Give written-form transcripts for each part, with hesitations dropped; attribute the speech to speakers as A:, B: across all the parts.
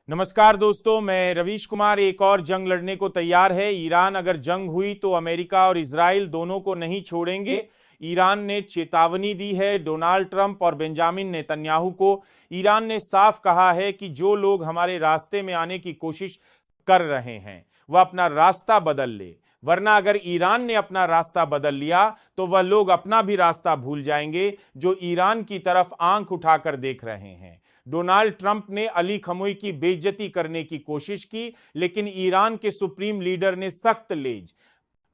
A: नमस्कार दोस्तों, मैं रवीश कुमार। एक और जंग लड़ने को तैयार है ईरान। अगर जंग हुई तो अमेरिका और इजराइल दोनों को नहीं छोड़ेंगे। ईरान ने चेतावनी दी है डोनाल्ड ट्रंप और बेंजामिन नेतन्याहू को। ईरान ने साफ कहा है कि जो लोग हमारे रास्ते में आने की कोशिश कर रहे हैं वह अपना रास्ता बदल ले, वरना अगर ईरान ने अपना रास्ता बदल लिया तो वह लोग अपना भी रास्ता भूल जाएंगे जो ईरान की तरफ आंख उठाकर देख रहे हैं। डोनाल्ड ट्रंप ने अली खमोई की बेइज्जती करने की कोशिश की, लेकिन ईरान के सुप्रीम लीडर ने सख्त लहजे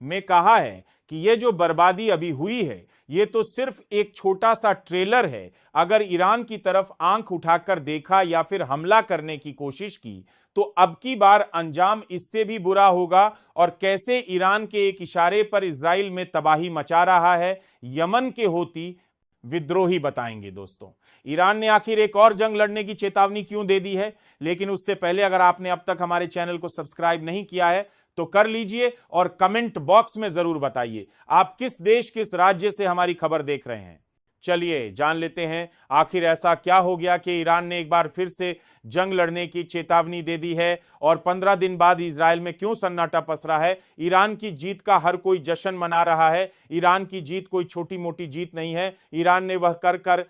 A: में कहा है कि यह जो बर्बादी अभी हुई है यह तो सिर्फ एक छोटा सा ट्रेलर है। अगर ईरान की तरफ आंख उठाकर देखा या फिर हमला करने की कोशिश की तो अब की बार अंजाम इससे भी बुरा होगा। और कैसे ईरान के एक इशारे पर इजराइल में तबाही मचा रहा है यमन के हूती विद्रोही, बताएंगे दोस्तों। ईरान ने आखिर एक और जंग लड़ने की चेतावनी क्यों दे दी है, लेकिन उससे पहले अगर आपने अब तक हमारे चैनल को सब्सक्राइब नहीं किया है तो कर लीजिए और कमेंट बॉक्स में जरूर बताइए आप किस देश किस राज्य से हमारी खबर देख रहे हैं। चलिए जान लेते हैं आखिर ऐसा क्या हो गया कि ईरान ने एक बार फिर से जंग लड़ने की चेतावनी दे दी है और 15 दिन बाद इजराइल में क्यों सन्नाटा पसरा है। ईरान की जीत का हर कोई जश्न मना रहा है। ईरान की जीत कोई छोटी मोटी जीत नहीं है। ईरान ने वह कर कर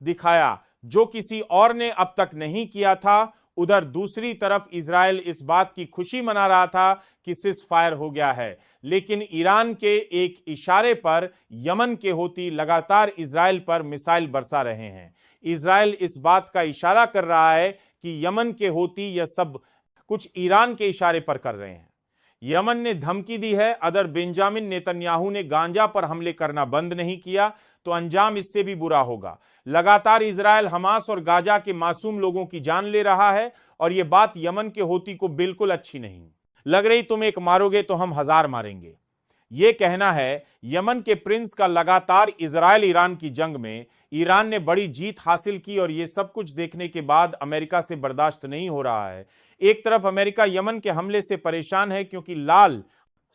A: दिखाया जो किसी और ने अब तक नहीं किया था। उधर दूसरी तरफ इजराइल इस बात की खुशी मना रहा था कि सीज फायर हो गया है, लेकिन ईरान के एक इशारे पर यमन के हूती लगातार इजराइल पर मिसाइल बरसा रहे हैं। इजराइल इस बात का इशारा कर रहा है कि यमन के हूती यह सब कुछ ईरान के इशारे पर कर रहे हैं। यमन ने धमकी दी है अगर बेंजामिन नेतन्याहू ने गांजा पर हमले करना बंद नहीं किया तो अंजाम इससे भी बुरा होगा। लगातार इजराइल हमास और गाजा के मासूम लोगों की जान ले रहा है और यह बात यमन के हूती को बिल्कुल अच्छी नहीं लग रही। तुम एक मारोगे तो हम 1000 मारेंगे, यह कहना है यमन के प्रिंस का। लगातार इजराइल ईरान की जंग में ईरान ने बड़ी जीत हासिल की और यह सब कुछ देखने के बाद अमेरिका से बर्दाश्त नहीं हो रहा है। एक तरफ अमेरिका यमन के हमले से परेशान है क्योंकि लाल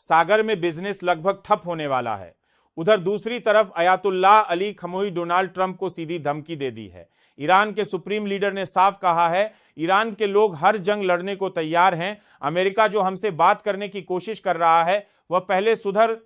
A: सागर में बिजनेस लगभग ठप होने वाला है। उधर दूसरी तरफ अयातुल्लाह अली खमोई डोनाल्ड ट्रंप को सीधी धमकी दे दी है। ईरान के सुप्रीम लीडर ने साफ कहा है ईरान के लोग हर जंग लड़ने को तैयार हैं। अमेरिका जो हमसे बात करने की कोशिश कर रहा है वह पहले सुधर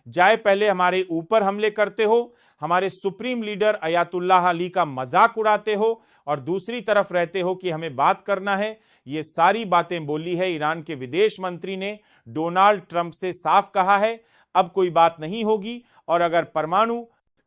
A: जाए, पहले हमारे ऊपर हमले करते हो, हमारे सुप्रीम लीडर अयातुल्लाह अली का मजाक उड़ाते हो और दूसरी तरफ रहते हो कि हमें बात करना है। ये सारी बातें बोली है ईरान के विदेश मंत्री ने। डोनाल्ड ट्रंप से साफ कहा है अब कोई बात नहीं होगी और अगर परमाणु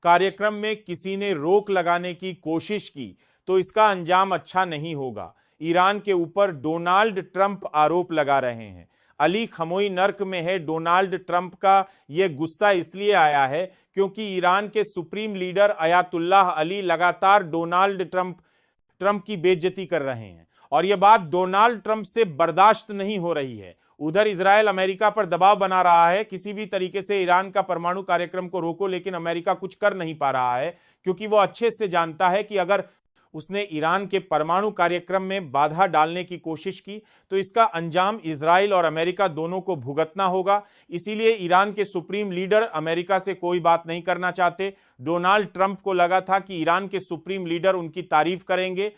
A: कार्यक्रम में किसी ने रोक लगाने की कोशिश की तो इसका अंजाम अच्छा नहीं होगा। ईरान के ऊपर डोनाल्ड ट्रंप आरोप लगा रहे हैं। अली खमोई नर्क में है। डोनाल्ड ट्रंप का यह गुस्सा इसलिए आया है क्योंकि ईरान के सुप्रीम लीडर अयातुल्लाह अली लगातार डोनाल्ड ट्रंप की बेइज्जती कर रहे हैं और यह बात डोनाल्ड ट्रंप से बर्दाश्त नहीं हो रही है। उधर इजराइल अमेरिका पर दबाव बना रहा है किसी भी तरीके से ईरान का परमाणु कार्यक्रम को रोको, लेकिन अमेरिका कुछ कर नहीं पा रहा है क्योंकि वो अच्छे से जानता है कि अगर उसने ईरान के परमाणु कार्यक्रम में बाधा डालने की कोशिश की तो इसका अंजाम इजराइल और अमेरिका दोनों को भुगतना होगा। इसीलिए ईरान के सुप्रीम लीडर अमेरिका से कोई बात नहीं करना चाहते। डोनाल्ड ट्रंप को लगा था कि ईरान के सुप्रीम लीडर उनकी तारीफ करेंगे,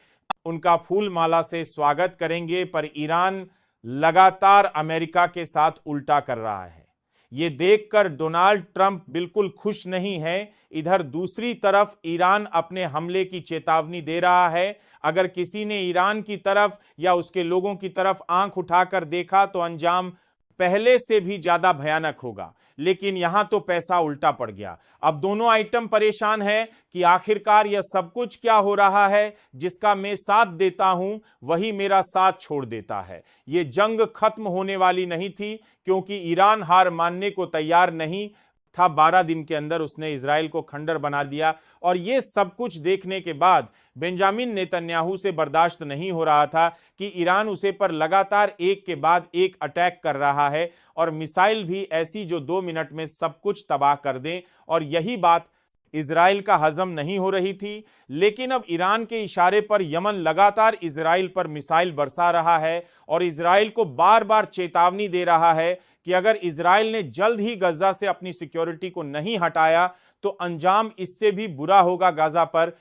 A: उनका फूल माला से स्वागत करेंगे, पर ईरान लगातार अमेरिका के साथ उल्टा कर रहा है। यह देखकर डोनाल्ड ट्रंप बिल्कुल खुश नहीं है। इधर दूसरी तरफ ईरान अपने हमले की चेतावनी दे रहा है। अगर किसी ने ईरान की तरफ या उसके लोगों की तरफ आंख उठाकर देखा तो अंजाम पहले से भी ज्यादा भयानक होगा, लेकिन यहां तो पैसा उल्टा पड़ गया। अब दोनों आइटम परेशान है कि आखिरकार यह सब कुछ क्या हो रहा है। जिसका मैं साथ देता हूं वही मेरा साथ छोड़ देता है। यह जंग खत्म होने वाली नहीं थी क्योंकि ईरान हार मानने को तैयार नहीं था। 12 दिन के अंदर उसने इजराइल को खंडर बना दिया और यह सब कुछ देखने के बाद बेंजामिन नेतन्याहू से बर्दाश्त नहीं हो रहा था कि ईरान उसे पर लगातार एक के बाद एक अटैक कर रहा है और मिसाइल भी ऐसी जो 2 मिनट में सब कुछ तबाह कर दें। और यही बात इजराइल का हजम नहीं हो रही थी। लेकिन अब ईरान के इशारे पर यमन लगातार इजराइल पर मिसाइल बरसा रहा है और इजराइल को बार बार चेतावनी दे रहा है कि अगर इजराइल ने जल्द ही गजा से अपनी सिक्योरिटी को नहीं हटाया तो अंजाम इससे भी बुरा होगा गाजा पर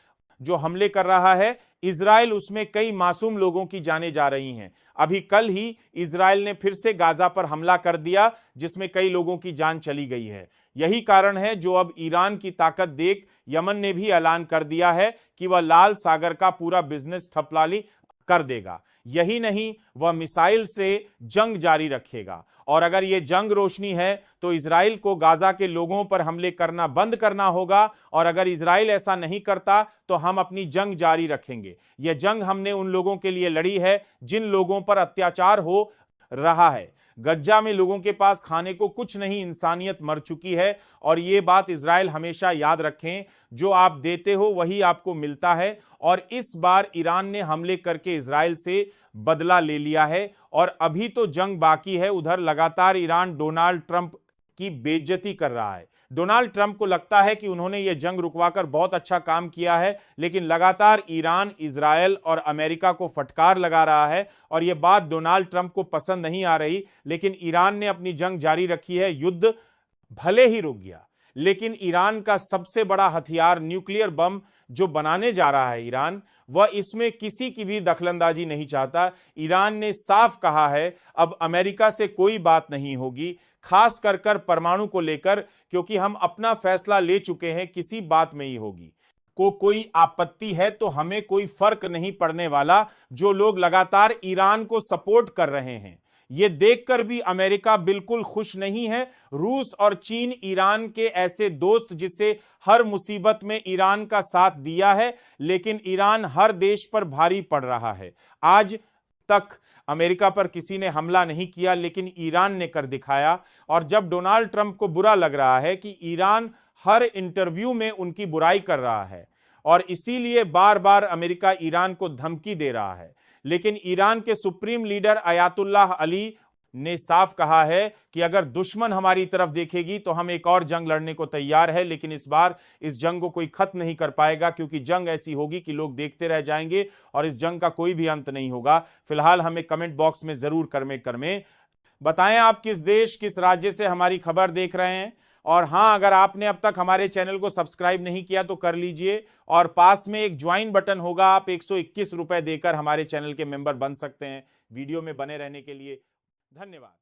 A: जो हमले कर रहा है। इजराइल उसमें कई मासूम लोगों की जानें जा रही हैं। अभी कल ही इजराइल ने फिर से गाजा पर हमला कर दिया, जिसमें कई लोगों की जान चली गई है। यही कारण है जो अब ईरान की ताकत देख यमन ने भी ऐलान कर दिया है कि वह लाल सागर का पूरा बिजनेस ठपलाली कर देगा। यही नहीं, वह मिसाइल से जंग जारी रखेगा। और अगर यह जंग रोशनी है तो इजराइल को गाजा के लोगों पर हमले करना बंद करना होगा, और अगर इजराइल ऐसा नहीं करता तो हम अपनी जंग जारी रखेंगे। यह जंग हमने उन लोगों के लिए लड़ी है जिन लोगों पर अत्याचार हो रहा है। गज्जा में लोगों के पास खाने को कुछ नहीं, इंसानियत मर चुकी है। और ये बात इजराइल हमेशा याद रखें, जो आप देते हो वही आपको मिलता है। और इस बार ईरान ने हमले करके इजराइल से बदला ले लिया है और अभी तो जंग बाकी है। उधर लगातार ईरान डोनाल्ड ट्रंप की बेइज्जती कर रहा है। डोनाल्ड ट्रंप को लगता है कि उन्होंने यह जंग रुकवाकर बहुत अच्छा काम किया है, लेकिन लगातार ईरान, इजराइल और अमेरिका को फटकार लगा रहा है और यह बात डोनाल्ड ट्रंप को पसंद नहीं आ रही। लेकिन ईरान ने अपनी जंग जारी रखी है। युद्ध भले ही रुक गया, लेकिन ईरान का सबसे बड़ा हथियार न्यूक्लियर बम जो बनाने जा रहा है ईरान, वह इसमें किसी की भी दखलंदाजी नहीं चाहता। ईरान ने साफ कहा है अब अमेरिका से कोई बात नहीं होगी, खास कर परमाणु को लेकर, क्योंकि हम अपना फैसला ले चुके हैं, किसी बात में ही होगी। कोई आपत्ति है तो हमें कोई फर्क नहीं पड़ने वाला। जो लोग लगातार ईरान को सपोर्ट कर रहे हैं, ये देखकर भी अमेरिका बिल्कुल खुश नहीं है। रूस और चीन ईरान के ऐसे दोस्त जिसे हर मुसीबत में ईरान का साथ दिया है, लेकिन ईरान हर देश पर भारी पड़ रहा है। आज तक अमेरिका पर किसी ने हमला नहीं किया, लेकिन ईरान ने कर दिखाया। और जब डोनाल्ड ट्रंप को बुरा लग रहा है कि ईरान हर इंटरव्यू में उनकी बुराई कर रहा है और इसीलिए बार बार अमेरिका ईरान को धमकी दे रहा है, लेकिन ईरान के सुप्रीम लीडर अयातुल्लाह अली ने साफ कहा है कि अगर दुश्मन हमारी तरफ देखेगी तो हम एक और जंग लड़ने को तैयार है, लेकिन इस बार इस जंग को कोई खत्म नहीं कर पाएगा, क्योंकि जंग ऐसी होगी कि लोग देखते रह जाएंगे और इस जंग का कोई भी अंत नहीं होगा। फिलहाल हमें कमेंट बॉक्स में जरूर करमे बताएं आप किस देश, किस राज्य से हमारी खबर देख रहे हैं। और हां, अगर आपने अब तक हमारे चैनल को सब्सक्राइब नहीं किया तो कर लीजिए, और पास में एक ज्वाइन बटन होगा, आप 121 रुपए देकर हमारे चैनल के मेंबर बन सकते हैं। वीडियो में बने रहने के लिए धन्यवाद।